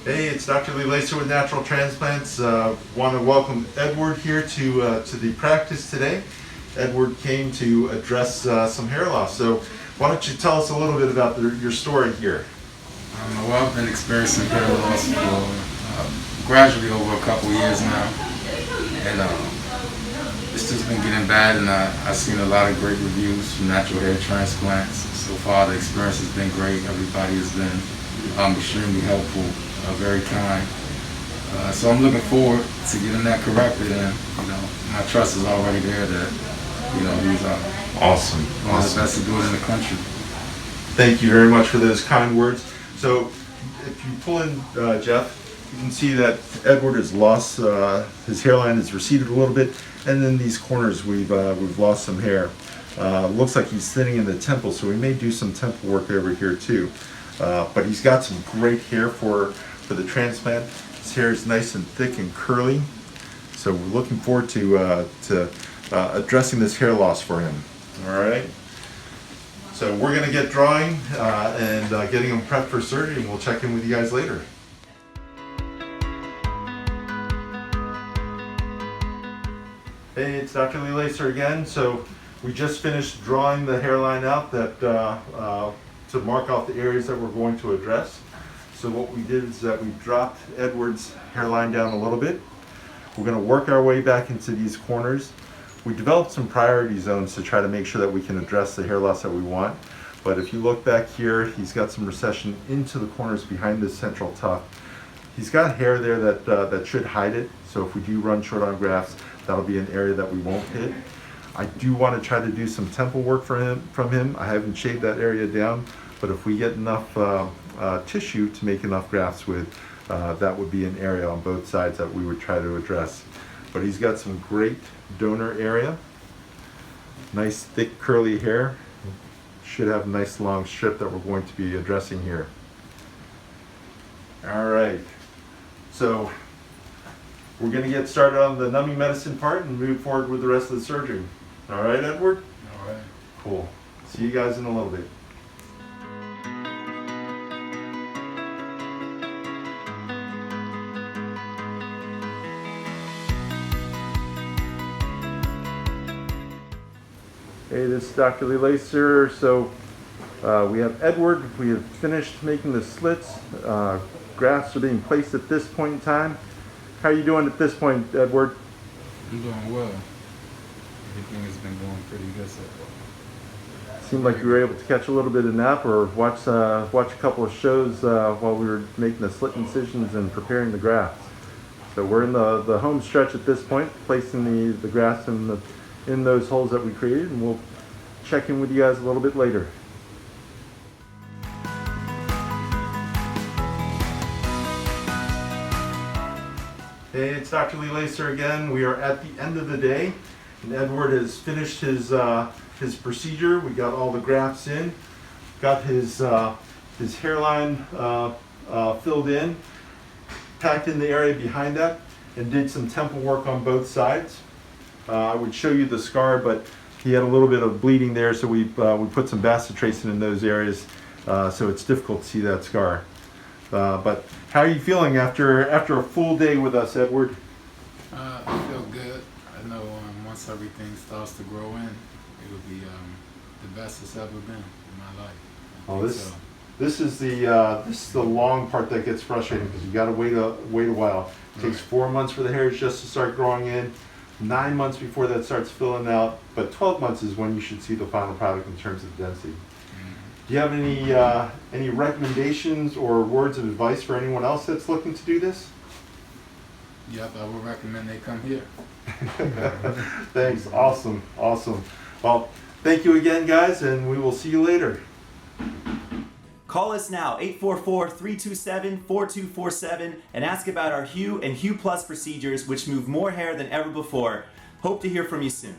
Hey, it's Dr. Lee Lacer with Natural Transplants. Want to welcome Edward here to the practice today. Edward came to address some hair loss. So why don't you tell us a little bit about your story here? Well, I've been experiencing hair loss for gradually over a couple years now, and it's just been getting bad. And I've seen a lot of great reviews from Natural Hair Transplants. So far, the experience has been great. Everybody has been extremely helpful, very kind. So I'm looking forward to getting that corrected, and my trust is already there that he's Awesome. one of the best to do it in the country. Thank you very much for those kind words. So if you pull in Jeff, you can see that Edward has lost, his hairline has receded a little bit, and in these corners we've lost some hair. Looks like he's thinning in the temple, so we may do some temple work over here too. But he's got some great hair for the transplant. His hair is nice and thick and curly, so we're looking forward to addressing this hair loss for him. All right. So we're going to get drawing and getting him prepped for surgery, and we'll check in with you guys later. Hey, it's Dr. Lee Lacer again. So we just finished drawing the hairline out that to mark off the areas that we're going to address. So what we did is that we dropped Edward's hairline down a little bit. We're going to work our way back into these corners. We developed some priority zones to try to make sure that we can address the hair loss that we want. But if you look back here, he's got some recession into the corners behind this central tuft. He's got hair there that should hide it. So if we do run short on grafts, that'll be an area that we won't hit. I do want to try to do some temple work from him. I haven't shaved that area down, but if we get enough tissue to make enough grafts with, that would be an area on both sides that we would try to address. But he's got some great donor area, nice thick curly hair. Should have a nice long strip that we're going to be addressing here. All right, so we're going to get started on the numbing medicine part and move forward with the rest of the surgery. All right, Edward? All right. Cool. See you guys in a little bit. Hey, this is Dr. Lee Lacer. So we have Edward. We have finished making the slits. Grafts are being placed at this point in time. How are you doing at this point, Edward? I'm doing well. Everything has been going pretty good so far. Seemed like you were able to catch a little bit of nap or watch a couple of shows while we were making the slit incisions and preparing the grafts. So we're in the home stretch at this point, placing the grafts in those holes that we created, and we'll check in with you guys a little bit later. Hey, it's Dr. Lee Lacer again. We are at the end of the day, and Edward has finished his procedure. We got all the grafts in, got his hairline filled in, packed in the area behind that, and did some temple work on both sides. I would show you the scar, but he had a little bit of bleeding there, so we put some bacitracin in those areas, so it's difficult to see that scar. But how are you feeling after a full day with us, Edward? I feel good. I know once everything starts to grow in, it'll be the best it's ever been in my life. Oh, this is the long part that gets frustrating because you got to wait a while. It takes 4 months for the hairs just to start growing in. 9 months before that starts filling out, but 12 months is when you should see the final product in terms of density. Do you have any recommendations or words of advice for anyone else that's looking to do this? Yep, I would recommend they come here. Thanks, awesome. Well, thank you again, guys, and we will see you later. Call us now, 844-327-4247, and ask about our HUE and HUE Plus procedures, which move more hair than ever before. Hope to hear from you soon.